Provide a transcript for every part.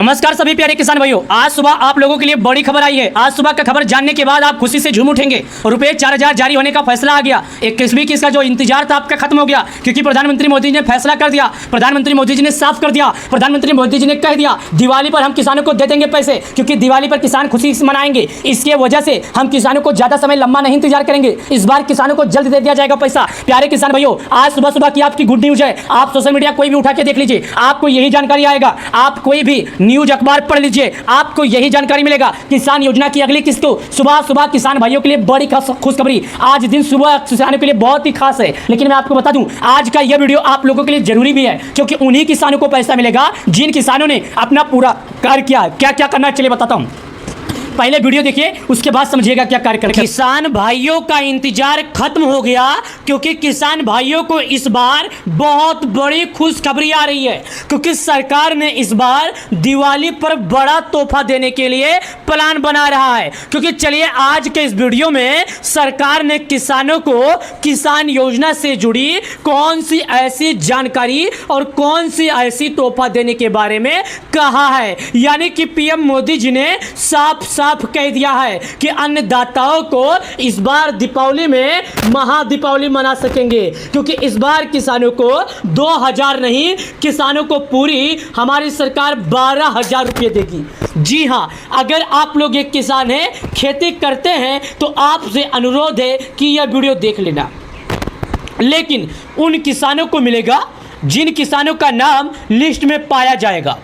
नमस्कार सभी प्यारे किसान भाइयों, आज सुबह आप लोगों के लिए बड़ी खबर आई है। आज सुबह का खबर जानने के बाद आप खुशी से झूम उठेंगे। रुपये 4000 जारी होने का फैसला आ गया। 21वीं किस्त का जो इंतजार था आपका खत्म हो गया, क्योंकि प्रधानमंत्री मोदी ने फैसला कर दिया। प्रधानमंत्री मोदी जी ने साफ कर दिया। प्रधानमंत्री मोदी जी ने कह दिया दिवाली पर हम किसानों को दे देंगे पैसे, क्योंकि दिवाली पर किसान खुशी से मनाएंगे। इसके वजह से हम किसानों को ज्यादा समय लंबा नहीं इंतजार करेंगे। इस बार किसानों को जल्द दे दिया जाएगा पैसा। प्यारे किसान भाइयों, आज सुबह सुबह की आपकी गुड न्यूज है। आप सोशल मीडिया कोई भी उठा के देख लीजिए, आपको यही जानकारी आएगा। आप कोई भी न्यूज अखबार पढ़ लीजिए, आपको यही जानकारी मिलेगा। किसान योजना की अगली किस्त को सुबह सुबह किसान भाइयों के लिए बड़ी खुशखबरी। आज दिन सुबह किसानों के लिए बहुत ही खास है, लेकिन मैं आपको बता दूं आज का यह वीडियो आप लोगों के लिए जरूरी भी है, क्योंकि उन्हीं किसानों को पैसा मिलेगा जिन किसानों ने अपना पूरा कार्य किया है। क्या क्या करना है चलिए बताता हूं। पहले वीडियो देखिए, उसके बाद समझिएगा क्या कार्य करें। किसान भाइयों का इंतजार खत्म हो गया, क्योंकि किसान भाइयों को इस बार बहुत बड़ी खुशखबरी आ रही है, क्योंकि सरकार ने इस बार दिवाली पर बड़ा तोहफा देने के लिए प्लान बना रहा है। क्योंकि चलिए आज के इस वीडियो में सरकार ने किसानों को किसान योजना से जुड़ी कौन सी ऐसी जानकारी और कौन सी ऐसी तोहफा देने के बारे में कहा है। यानी कि पीएम मोदी जी ने साफ साफ कह दिया है कि अन्नदाताओं को इस बार दीपावली में महादीपावली मना सकेंगे, क्योंकि इस बार किसानों को 2000 नहीं, किसानों को पूरी हमारी सरकार 12000 रुपये देगी। जी हां, अगर आप लोग एक किसान हैं, खेती करते हैं, तो आपसे अनुरोध है कि यह वीडियो देख लेना। लेकिन उन किसानों को मिलेगा जिन किसानों का नाम लिस्ट में पाया जाएगा।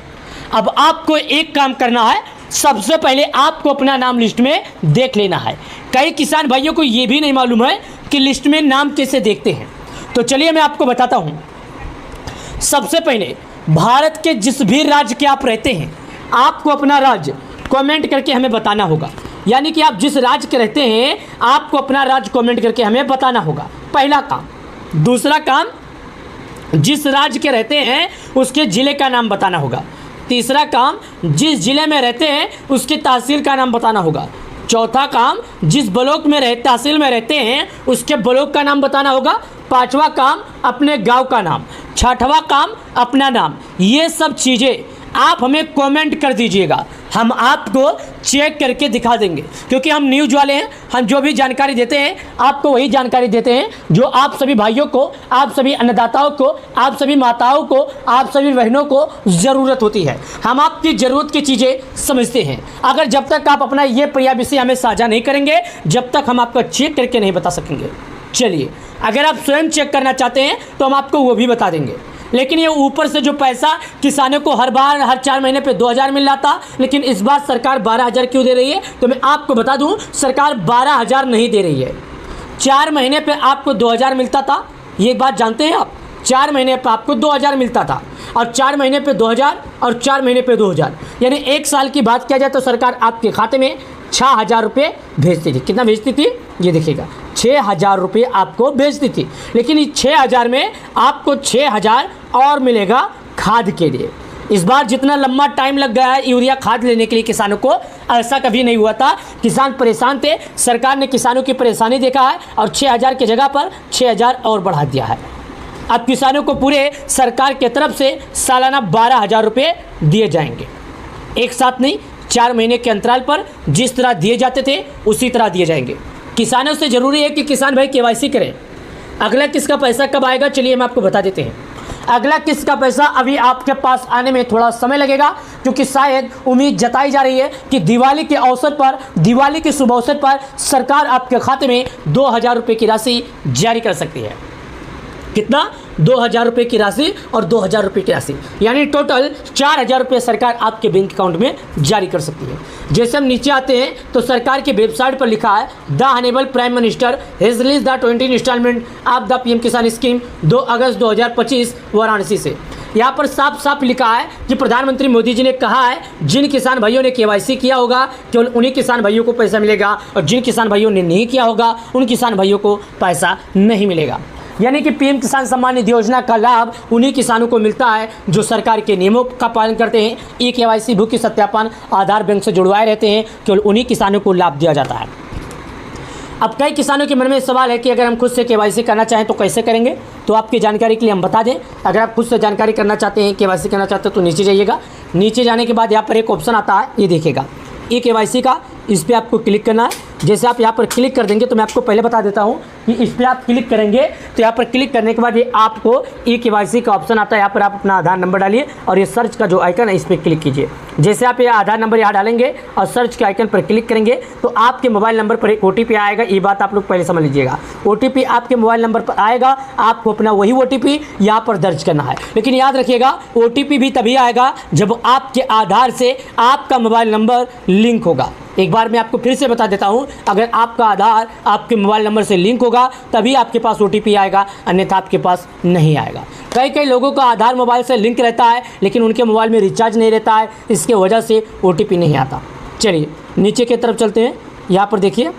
अब आपको एक काम करना है, सबसे पहले आपको अपना नाम लिस्ट में देख लेना है। कई किसान भाइयों को यह भी नहीं मालूम है कि लिस्ट में नाम कैसे देखते हैं, तो चलिए मैं आपको बताता हूं। सबसे पहले भारत के जिस भी राज्य के आप रहते हैं, आपको अपना राज्य कमेंट करके हमें बताना होगा। यानी कि आप जिस राज्य के रहते हैं, आपको अपना राज्य कमेंट करके हमें बताना होगा, पहला काम। दूसरा काम, जिस राज्य के रहते हैं उसके ज़िले का नाम बताना होगा। तीसरा काम, जिस जिले में रहते हैं उसकी तहसील का नाम बताना होगा। चौथा काम, जिस ब्लॉक में तहसील में रहते हैं उसके ब्लॉक का नाम बताना होगा। पांचवा काम, अपने गांव का नाम। छठवां काम, अपना नाम। ये सब चीज़ें आप हमें कमेंट कर दीजिएगा, हम आपको चेक करके दिखा देंगे। क्योंकि हम न्यूज़ वाले हैं, हम जो भी जानकारी देते हैं आपको वही जानकारी देते हैं जो आप सभी भाइयों को, आप सभी अन्नदाताओं को, आप सभी माताओं को, आप सभी बहनों को ज़रूरत होती है। हम आपकी ज़रूरत की चीज़ें समझते हैं। अगर जब तक आप अपना ये प्रिय विषय हमें साझा नहीं करेंगे, जब तक हम आपको चेक करके नहीं बता सकेंगे। चलिए, अगर आप स्वयं चेक करना चाहते हैं तो हम आपको वो भी बता देंगे। लेकिन ये ऊपर से जो पैसा किसानों को हर 4 महीने पे 2000 मिल रहा था, लेकिन इस बार सरकार 12000 क्यों दे रही है, तो मैं आपको बता दूं सरकार 12000 नहीं दे रही है। 4 महीने पे आपको 2000 मिलता था, ये बात जानते हैं आप। 4 महीने पे आपको 2000 मिलता था, और 4 महीने पे 2000 और 4 महीने पे 2000, यानी 1 साल की बात किया जाए तो सरकार आपके खाते में 6000 रुपये भेजती थी। कितना भेजती थी ये देखिएगा, 6000 रुपये आपको भेजती थी। लेकिन इस 6000 में आपको 6000 और मिलेगा खाद के लिए। इस बार जितना लंबा टाइम लग गया है यूरिया खाद लेने के लिए किसानों को, ऐसा कभी नहीं हुआ था। किसान परेशान थे, सरकार ने किसानों की परेशानी देखा है और 6000 की जगह पर 6000 और बढ़ा दिया है। अब किसानों को पूरे सरकार की तरफ से सालाना 12000 रुपये दिए जाएंगे। एक साथ नहीं, 4 महीने के अंतराल पर जिस तरह दिए जाते थे उसी तरह दिए जाएंगे। किसानों से ज़रूरी है कि किसान भाई केवाईसी करें। अगला किस्त का पैसा कब आएगा चलिए हम आपको बता देते हैं। अगला किस्त का पैसा अभी आपके पास आने में थोड़ा समय लगेगा, क्योंकि शायद उम्मीद जताई जा रही है कि दिवाली के अवसर पर, दिवाली के शुभ अवसर पर सरकार आपके खाते में 2000 रुपये की राशि जारी कर सकती है। कितना? 2000 रुपये की राशि और 2000 रुपये की राशि, यानी टोटल 4000 रुपये सरकार आपके बैंक अकाउंट में जारी कर सकती है। जैसे हम नीचे आते हैं तो सरकार की वेबसाइट पर लिखा है the honourable prime minister has release the 20 instalment of the PM Kisan scheme 2 August 2025 Varanasi से। यहाँ पर साफ साफ लिखा है कि प्रधानमंत्री मोदी जी ने कहा है जिन किसान भाइयों ने केवाईसी किया होगा केवल उन्हीं किसान भाइयों को पैसा मिलेगा, और जिन किसान भाइयों ने नहीं किया होगा उन किसान भाइयों को पैसा नहीं मिलेगा। यानी कि पीएम किसान सम्मान निधि योजना का लाभ उन्हीं किसानों को मिलता है जो सरकार के नियमों का पालन करते हैं, ई-केवाईसी, भू की सत्यापन, आधार बैंक से जुड़वाए रहते हैं, केवल उन्हीं किसानों को लाभ दिया जाता है। अब कई किसानों के मन में सवाल है कि अगर हम खुद से केवाईसी करना चाहें तो कैसे करेंगे। तो आपकी जानकारी के लिए हम बता दें, अगर आप खुद से जानकारी करना चाहते हैं, KYC करना चाहते हो तो नीचे जाइएगा। नीचे जाने के बाद यहाँ पर एक ऑप्शन आता है, ये देखिएगा KYC का, इस पर आपको क्लिक करना है। जैसे आप यहाँ पर क्लिक कर देंगे तो मैं आपको पहले बता देता हूँ कि इस पर आप क्लिक करेंगे तो यहाँ पर क्लिक करने के बाद ये आपको KYC का ऑप्शन आता है। यहाँ पर आप अपना आधार नंबर डालिए और ये सर्च का जो आइकन है इस पर क्लिक कीजिए। जैसे आप ये आधार नंबर यहाँ डालेंगे और सर्च के आइकन पर क्लिक करेंगे तो आपके मोबाइल नंबर पर एक OTP आएगा। ये बात आप लोग पहले समझ लीजिएगा, OTP आपके मोबाइल नंबर पर आएगा, आपको अपना वही OTP यहाँ पर दर्ज करना है। लेकिन याद रखिएगा OTP भी तभी आएगा जब आपके आधार से आपका मोबाइल नंबर लिंक होगा। एक बार मैं आपको फिर से बता देता हूं, अगर आपका आधार आपके मोबाइल नंबर से लिंक होगा तभी आपके पास OTP आएगा, अन्यथा आपके पास नहीं आएगा। कई लोगों का आधार मोबाइल से लिंक रहता है लेकिन उनके मोबाइल में रिचार्ज नहीं रहता है, इसके वजह से OTP नहीं आता। चलिए नीचे की तरफ चलते हैं। यहाँ पर देखिए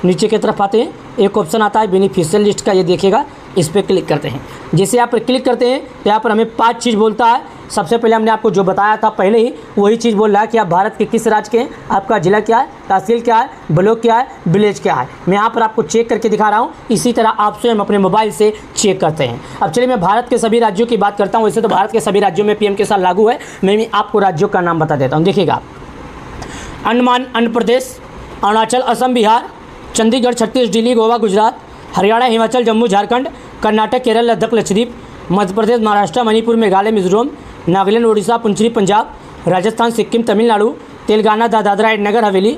नीचे की तरफ आते हैं, एक ऑप्शन आता है बेनिफिशियल लिस्ट का, ये देखिएगा, इस पर क्लिक करते हैं। जैसे यहाँ पर क्लिक करते हैं तो यहाँ पर हमें 5 चीज़ बोलता है। सबसे पहले हमने आपको जो बताया था पहले ही वही चीज़ बोल रहा है कि आप भारत के किस राज्य के हैं, आपका ज़िला क्या है, तहसील क्या है, ब्लॉक क्या है, विलेज क्या है। मैं यहाँ पर आपको चेक करके दिखा रहा हूँ, इसी तरह आप स्वयं अपने मोबाइल से चेक करते हैं। अब चलिए मैं भारत के सभी राज्यों की बात करता हूँ। वैसे तो भारत के सभी राज्यों में PM किसान लागू है, मैं आपको राज्यों का नाम बता देता हूँ। देखिएगा, अंडमान आंध्र प्रदेश, अरुणाचल, असम, बिहार, चंडीगढ़, छत्तीसगढ़, दिल्ली, गोवा, गुजरात, हरियाणा, हिमाचल, जम्मू, झारखंड, कर्नाटक, केरल, लद्दाख, लक्षद्वीप, मध्य प्रदेश, महाराष्ट्र, मणिपुर, मेघालय, मिजोरम, नागालैंड, उड़ीसा, पुंचरी, पंजाब, राजस्थान, सिक्किम, तमिलनाडु, तेलंगाना, दादरा एंड नगर हवेली,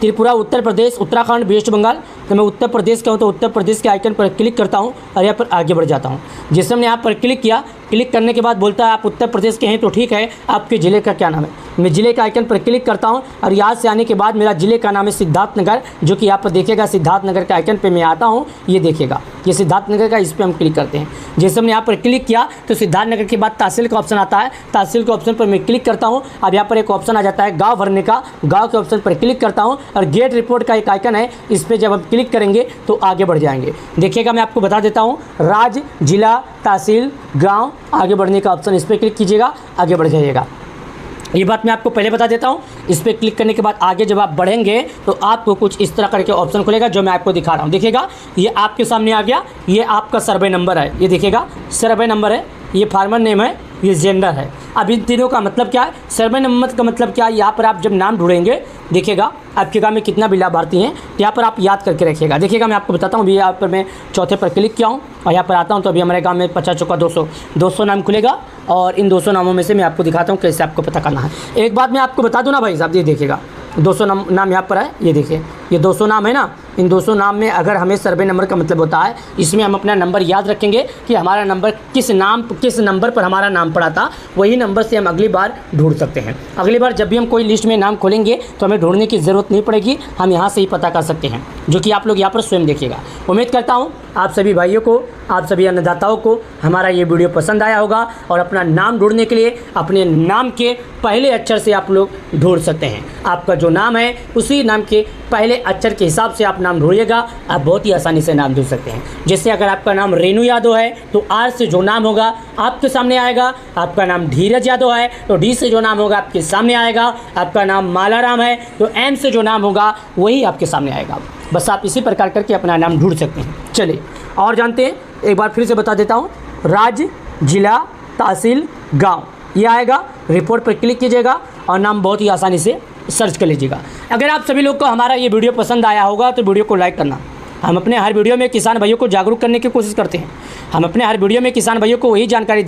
त्रिपुरा, उत्तर प्रदेश, उत्तराखंड, वेस्ट बंगाल। तो मैं उत्तर प्रदेश का हूँ तो उत्तर प्रदेश के आइकन पर क्लिक करता हूँ और यहाँ पर आगे बढ़ जाता हूँ। जैसे हमने यहाँ पर क्लिक किया, क्लिक करने के बाद बोलता है आप उत्तर प्रदेश के हैं तो ठीक है, आपके ज़िले का क्या नाम है। मैं ज़िले के आइकन पर क्लिक करता हूँ और यहाँ से आने के बाद मेरा ज़िले का नाम है सिद्धार्थनगर, जो कि यहाँ पर देखिएगा सिद्धार्थनगर के आइकन पर मैं आता हूँ, ये देखिएगा ये सिद्धार्थनगर का, इस पर हम क्लिक करते हैं। जैसे हमने यहाँ पर क्लिक किया तो सिद्धार्थनगर के बाद तहसील का ऑप्शन आता है, तहसील के ऑप्शन पर मैं क्लिक करता हूँ। अब यहाँ पर एक ऑप्शन आ जाता है गाँव भरने का, गाँव के ऑप्शन पर क्लिक करता हूँ और गेट रिपोर्ट का एक आइकन है, इस पर जब हम क्लिक करेंगे तो आगे बढ़ जाएंगे। देखिएगा मैं आपको बता देता हूँ, राज्य, जिला, तहसील, गांव, आगे बढ़ने का ऑप्शन, इस पर क्लिक कीजिएगा, आगे बढ़ जाइएगा। ये बात मैं आपको पहले बता देता हूँ। इस पर क्लिक करने के बाद आगे जब आप बढ़ेंगे तो आपको कुछ इस तरह करके ऑप्शन खुलेगा जो मैं आपको दिखा रहा हूँ। देखिएगा ये आपके सामने आ गया, ये आपका सर्वे नंबर है, ये देखिएगा सर्वे नंबर है, ये फार्मर नेम है, ये जेंडर है। अब इन तीनों का मतलब क्या है, सर्वे नंबर का मतलब क्या है, यहाँ पर आप जब नाम ढूंढेंगे देखिएगा आपके गाँव में कितना भी लाभार्थी हैं, तो यहाँ पर आप याद करके रखिएगा। देखिएगा मैं आपको बताता हूँ, अभी यहाँ पर मैं चौथे पर क्लिक किया हूँ और यहाँ पर आता हूँ तो अभी हमारे गाँव में 50 चौका 200 नाम खुलेगा और इन 200 नामों में से मैं आपको दिखाता हूँ कैसे आपको पता करना है। एक बात मैं आपको बता दूँ ना भाई साहब, ये देखिएगा 200 नाम यहाँ पर है, ये देखिए ये 200 नाम है ना, इन 200 नाम में अगर हमें सर्वे नंबर का मतलब होता है, इसमें हम अपना नंबर याद रखेंगे कि हमारा नंबर किस नंबर पर हमारा नाम पड़ा था, वही नंबर से हम अगली बार ढूंढ सकते हैं। अगली बार जब भी हम कोई लिस्ट में नाम खोलेंगे तो हमें ढूंढने की ज़रूरत नहीं पड़ेगी, हम यहाँ से ही पता कर सकते हैं, जो कि आप लोग यहाँ पर स्वयं देखिएगा। उम्मीद करता हूँ आप सभी भाइयों को, आप सभी अन्नदाताओं को हमारा ये वीडियो पसंद आया होगा और अपना नाम ढूंढने के लिए अपने नाम के पहले अक्षर से आप लोग ढूंढ सकते हैं। आपका जो नाम है उसी नाम के पहले अक्षर के हिसाब से आप नाम ढूंढिएगा, आप बहुत ही आसानी से नाम ढूंढ सकते हैं। जैसे अगर आपका नाम रेणु यादव है तो आर से जो नाम होगा आपके सामने आएगा, आपका नाम धीरज यादव है तो डी से जो नाम होगा आपके सामने आएगा, आपका नाम मालाराम है तो एम से जो नाम होगा वही आपके सामने आएगा। बस आप इसी प्रकार करके अपना नाम ढूंढ सकते हैं। चलिए और जानते हैं, एक बार फिर से बता देता हूँ, राज्य, जिला, तहसील, गाँव, ये आएगा, रिपोर्ट पर क्लिक कीजिएगा और नाम बहुत ही आसानी से सर्च कर लीजिएगा। अगर आप सभी लोग को हमारा ये वीडियो पसंद आया होगा तो वीडियो को लाइक करना। हम अपने हर वीडियो में किसान भाइयों को जागरूक करने की कोशिश करते हैं, हम अपने हर वीडियो में किसान भाइयों को वही जानकारी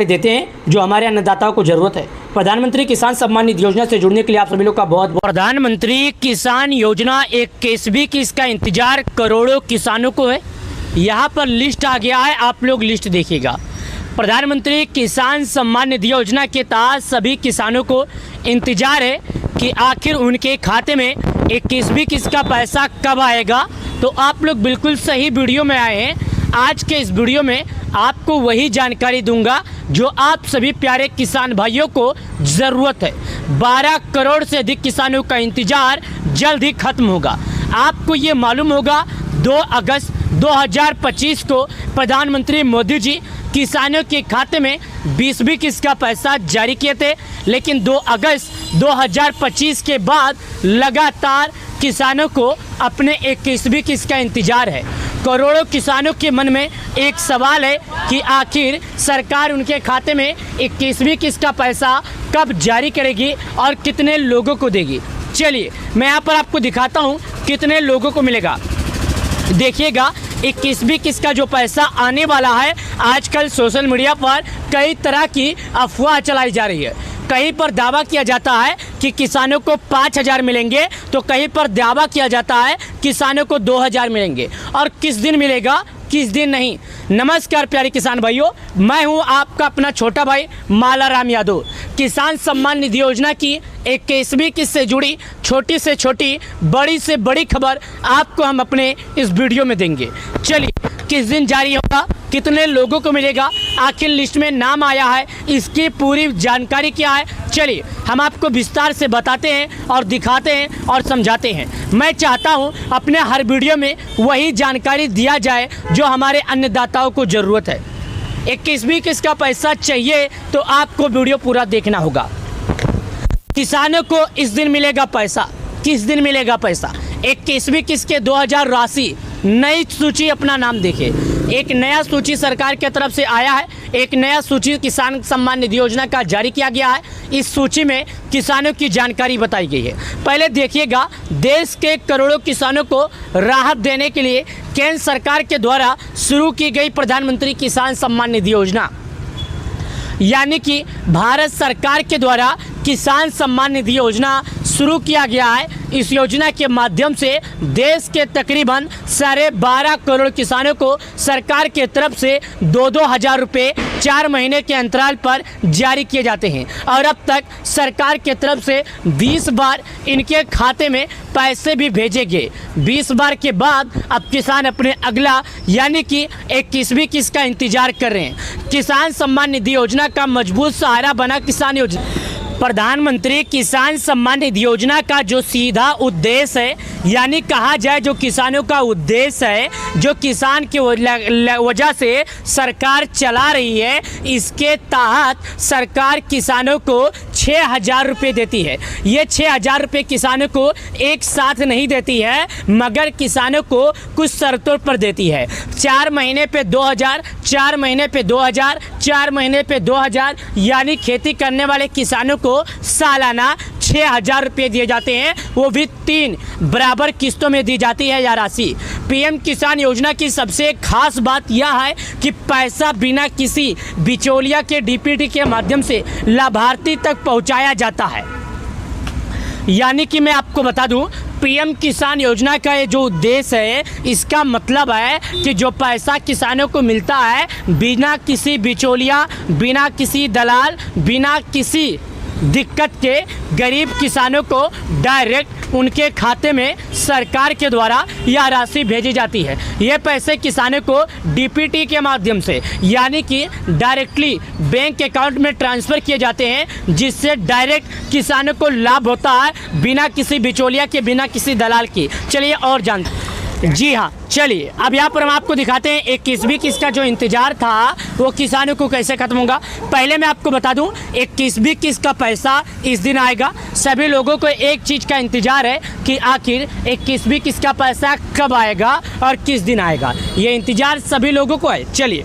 देते हैं जो हमारे अन्नदाताओं को ज़रूरत है। प्रधानमंत्री किसान सम्मान निधि योजना से जुड़ने के लिए आप सभी लोग का बहुत बहुत प्रधानमंत्री किसान योजना एक केसबी की इसका इंतजार करोड़ों किसानों को है। यहाँ पर लिस्ट आ गया है, आप लोग लिस्ट देखिएगा। प्रधानमंत्री किसान सम्मान निधि योजना के तहत सभी किसानों को इंतजार है कि आखिर उनके खाते में 21वीं किस्त का पैसा कब आएगा। तो आप लोग बिल्कुल सही वीडियो में आए हैं। आज के इस वीडियो में आपको वही जानकारी दूंगा जो आप सभी प्यारे किसान भाइयों को ज़रूरत है। 12 करोड़ से अधिक किसानों का इंतजार जल्द ही खत्म होगा। आपको ये मालूम होगा 2 अगस्त 2025 को प्रधानमंत्री मोदी जी किसानों के खाते में 20वीं किस्त का पैसा जारी किए थे, लेकिन 2 अगस्त 2025 के बाद लगातार किसानों को अपने 21वीं किस्त का इंतजार है। करोड़ों किसानों के मन में एक सवाल है कि आखिर सरकार उनके खाते में 21वीं किस्त का पैसा कब जारी करेगी और कितने लोगों को देगी। चलिए मैं यहाँ पर आपको दिखाता हूँ कितने लोगों को मिलेगा। देखिएगा 21वीं किस्त का जो पैसा आने वाला है, आजकल सोशल मीडिया पर कई तरह की अफवाह चलाई जा रही है। कहीं पर दावा किया जाता है कि किसानों को 5,000 मिलेंगे, तो कहीं पर दावा किया जाता है किसानों को 2,000 मिलेंगे। और किस दिन मिलेगा किस दिन नहीं। नमस्कार प्यारे किसान भाइयों, मैं हूं आपका अपना छोटा भाई मालाराम यादव। किसान सम्मान निधि योजना की 21वीं किस्त से जुड़ी छोटी से छोटी बड़ी से बड़ी खबर आपको हम अपने इस वीडियो में देंगे। चलिए किस दिन जारी होगा, कितने लोगों को मिलेगा, आखिर लिस्ट में नाम आया है, इसकी पूरी जानकारी क्या है, चलिए हम आपको विस्तार से बताते हैं और दिखाते हैं और समझाते हैं। मैं चाहता हूं अपने हर वीडियो में वही जानकारी दिया जाए जो हमारे अन्नदाताओं को ज़रूरत है। 21वीं किस्त का पैसा चाहिए तो आपको वीडियो पूरा देखना होगा। किसानों को इस दिन मिलेगा पैसा। किस दिन मिलेगा पैसा? 21वीं किस्त के 2,000 राशि। नई सूची अपना नाम देखे। एक नया सूची सरकार की तरफ से आया है। एक नया सूची किसान सम्मान निधि योजना का जारी किया गया है। इस सूची में किसानों की जानकारी बताई गई है। पहले देखिएगा, देश के करोड़ों किसानों को राहत देने के लिए केंद्र सरकार के द्वारा शुरू की गई प्रधानमंत्री किसान सम्मान निधि योजना, यानी कि भारत सरकार के द्वारा किसान सम्मान निधि योजना शुरू किया गया है। इस योजना के माध्यम से देश के तकरीबन 12.5 करोड़ किसानों को सरकार के तरफ से 2-2 हज़ार रुपये 4 महीने के अंतराल पर जारी किए जाते हैं। और अब तक सरकार के तरफ से 20 बार इनके खाते में पैसे भी भेजे गए। 20 बार के बाद अब किसान अपने अगला यानी कि 21वीं किस्त का इंतजार कर रहे हैं। किसान सम्मान निधि योजना का मजबूत सहारा बना किसान योजना। प्रधानमंत्री किसान सम्मान निधि योजना का जो सीधा उद्देश्य है, यानी कहा जाए जो किसानों का उद्देश्य है, जो किसान की वजह से सरकार चला रही है, इसके तहत सरकार किसानों को 6,000 रुपये देती है। ये 6,000 रुपये किसानों को एक साथ नहीं देती है, मगर किसानों को कुछ शर्तों पर देती है। 4 महीने पे 2,000, 4 महीने पे 2,000, 4 महीने पे 2,000, यानी खेती करने वाले किसानों को सालाना 6,000 रुपये दिए जाते हैं। वो भी 3 बराबर किस्तों में दी जाती है यह राशि। पीएम किसान योजना की सबसे खास बात यह है कि पैसा बिना किसी बिचौलिया के डीपीटी के माध्यम से लाभार्थी तक पहुंचाया जाता है। यानी कि मैं आपको बता दूं, पीएम किसान योजना का ये जो उद्देश्य है, इसका मतलब है कि जो पैसा किसानों को मिलता है बिना किसी बिचौलिया, बिना किसी दलाल, बिना किसी दिक्कत के गरीब किसानों को डायरेक्ट उनके खाते में सरकार के द्वारा यह राशि भेजी जाती है। ये पैसे किसानों को डीपीटी के माध्यम से यानी कि डायरेक्टली बैंक अकाउंट में ट्रांसफ़र किए जाते हैं, जिससे डायरेक्ट किसानों को लाभ होता है बिना किसी बिचौलिया के, बिना किसी दलाल की। चलिए और जानते हैं। जी हाँ, चलिए अब यहाँ पर हम आपको दिखाते हैं 21वीं किस्त का जो इंतजार था वो किसानों को कैसे खत्म होगा। पहले मैं आपको बता दूं, 21वीं किस्त का पैसा इस दिन आएगा। सभी लोगों को एक चीज़ का इंतजार है कि आखिर 21वीं किस्त का पैसा कब आएगा और किस दिन आएगा, ये इंतजार सभी लोगों को है। चलिए,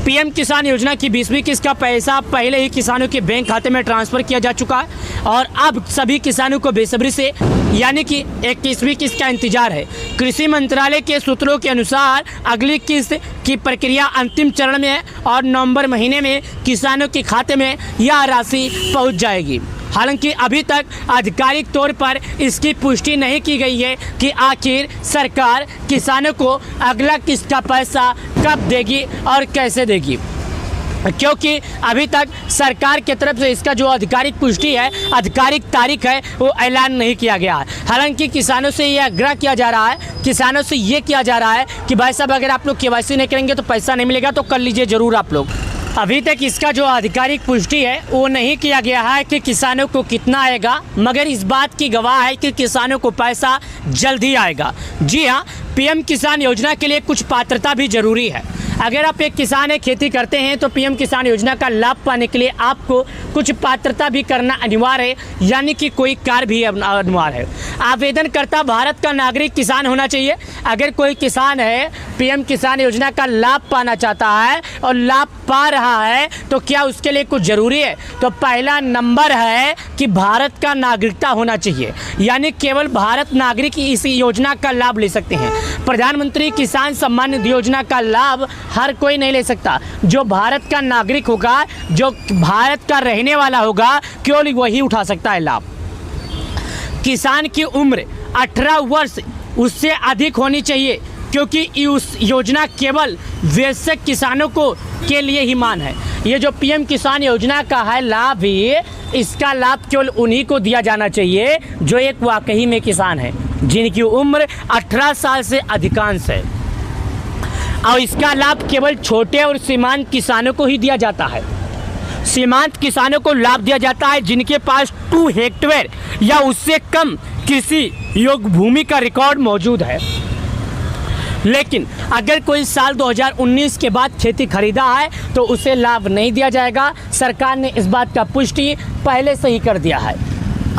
पीएम किसान योजना की 20वीं किस्त का पैसा पहले ही किसानों के बैंक खाते में ट्रांसफ़र किया जा चुका है और अब सभी किसानों को बेसब्री से यानी कि 21वीं किस्त का इंतजार है। कृषि मंत्रालय के सूत्रों के अनुसार अगली किस्त की प्रक्रिया अंतिम चरण में है और नवंबर महीने में किसानों के खाते में यह राशि पहुंच जाएगी। हालांकि अभी तक आधिकारिक तौर पर इसकी पुष्टि नहीं की गई है कि आखिर सरकार किसानों को अगला किस्त का पैसा कब देगी और कैसे देगी, क्योंकि अभी तक सरकार की तरफ से इसका जो आधिकारिक पुष्टि है, आधिकारिक तारीख है, वो ऐलान नहीं किया गया है। हालांकि किसानों से ये आग्रह किया जा रहा है, किसानों से ये किया जा रहा है कि भाई साहब अगर आप लोग केवाईसी नहीं करेंगे तो पैसा नहीं मिलेगा, तो कर लीजिए ज़रूर आप लोग। अभी तक इसका जो आधिकारिक पुष्टि है वो नहीं किया गया है कि किसानों को कितना आएगा, मगर इस बात की गवाह है कि किसानों को पैसा जल्द ही आएगा। जी हाँ, पीएम किसान योजना के लिए कुछ पात्रता भी जरूरी है। अगर आप एक किसान है, खेती करते हैं, तो पीएम किसान योजना का लाभ पाने के लिए आपको कुछ पात्रता भी करना अनिवार्य है, यानी कि कोई कार्य भी अनिवार्य है। आवेदनकर्ता भारत का नागरिक किसान होना चाहिए। अगर कोई किसान है, पीएम किसान योजना का लाभ पाना चाहता है और लाभ पा रहा है तो क्या उसके लिए कुछ ज़रूरी है? तो पहला नंबर है कि भारत का नागरिकता होना चाहिए, यानी केवल भारत नागरिक इस योजना का लाभ ले सकते हैं। प्रधानमंत्री किसान सम्मान निधि योजना का लाभ हर कोई नहीं ले सकता। जो भारत का नागरिक होगा, जो भारत का रहने वाला होगा, केवल वही उठा सकता है लाभ। किसान की उम्र 18 वर्ष उससे अधिक होनी चाहिए, क्योंकि उस योजना केवल वयस्क किसानों को के लिए ही मान है। ये जो पीएम किसान योजना का है लाभ ही, इसका लाभ केवल उन्हीं को दिया जाना चाहिए जो एक वाकई में किसान है, जिनकी उम्र 18 साल से अधिकांश है। और इसका लाभ केवल छोटे और सीमांत किसानों को ही दिया जाता है। सीमांत किसानों को लाभ दिया जाता है जिनके पास 2 हेक्टेयर या उससे कम कृषि योग्य भूमि का रिकॉर्ड मौजूद है। लेकिन अगर कोई साल 2019 के बाद खेती खरीदा है तो उसे लाभ नहीं दिया जाएगा। सरकार ने इस बात का पुष्टि पहले से ही कर दिया है।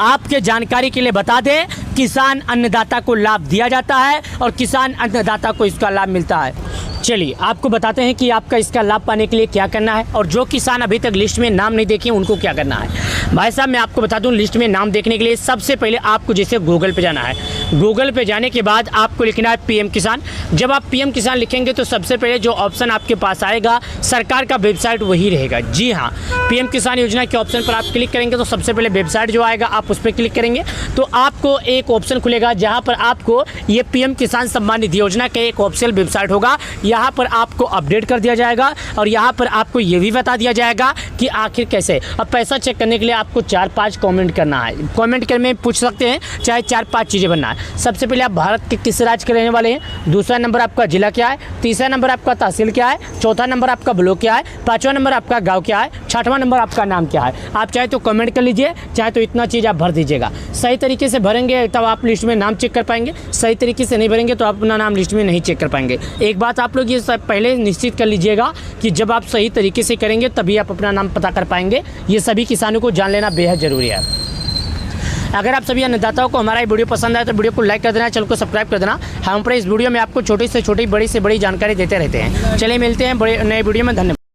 आपके जानकारी के लिए बता दें, किसान अन्नदाता को लाभ दिया जाता है और किसान अन्नदाता को इसका लाभ मिलता है। चलिए आपको बताते हैं कि आपका इसका लाभ पाने के लिए क्या करना है, और जो किसान अभी तक लिस्ट में नाम नहीं देखे उनको क्या करना है। भाई साहब मैं आपको बता दूं, लिस्ट में नाम देखने के लिए सबसे पहले आपको जैसे गूगल पे जाना है। गूगल पे जाने के बाद आपको लिखना है पीएम किसान। जब आप पीएम किसान लिखेंगे तो सबसे पहले जो ऑप्शन आपके पास आएगा सरकार का वेबसाइट वही रहेगा। जी हाँ, पीएम किसान योजना के ऑप्शन पर आप क्लिक करेंगे तो सबसे पहले वेबसाइट जो आएगा आप उस पर क्लिक करेंगे तो आपको एक ऑप्शन खुलेगा जहाँ पर आपको ये पीएम किसान सम्मान निधि योजना का एक ऑफिशियल वेबसाइट होगा। यहाँ पर आपको अपडेट कर दिया जाएगा और यहाँ पर आपको ये भी बता दिया जाएगा कि आखिर कैसे। अब पैसा चेक करने के लिए आपको 4-5 कमेंट करना है। कमेंट करके पूछ सकते हैं, चाहे 4-5 चीज़ें बनना है। सबसे पहले आप भारत के किस राज्य के रहने वाले हैं, दूसरा नंबर आपका जिला क्या है, तीसरा नंबर आपका तहसील क्या है, चौथा नंबर आपका ब्लॉक क्या है, पाँचवा नंबर आपका गाँव क्या है, छठवां नंबर आपका नाम क्या है। आप चाहे तो कमेंट कर लीजिए, चाहे तो इतना चीज़ आप भर दीजिएगा। सही तरीके से भरेंगे तब आप लिस्ट में नाम चेक कर पाएंगे, सही तरीके से नहीं भरेंगे तो आप अपना नाम लिस्ट में नहीं चेक कर पाएंगे। एक बात आप लोग ये पहले निश्चित कर लीजिएगा कि जब आप सही तरीके से करेंगे तभी आप अपना नाम पता कर पाएंगे। ये सभी किसानों को जान लेना बेहद ज़रूरी है। अगर आप सभी अन्नदाताओं को हमारा ये वीडियो पसंद आए तो वीडियो को लाइक कर देना, चैनल को सब्सक्राइब कर देना। हम पर इस वीडियो में आपको छोटी से छोटी बड़ी से बड़ी जानकारी देते रहते हैं। चलिए मिलते हैं बड़े नए वीडियो में। धन्यवाद।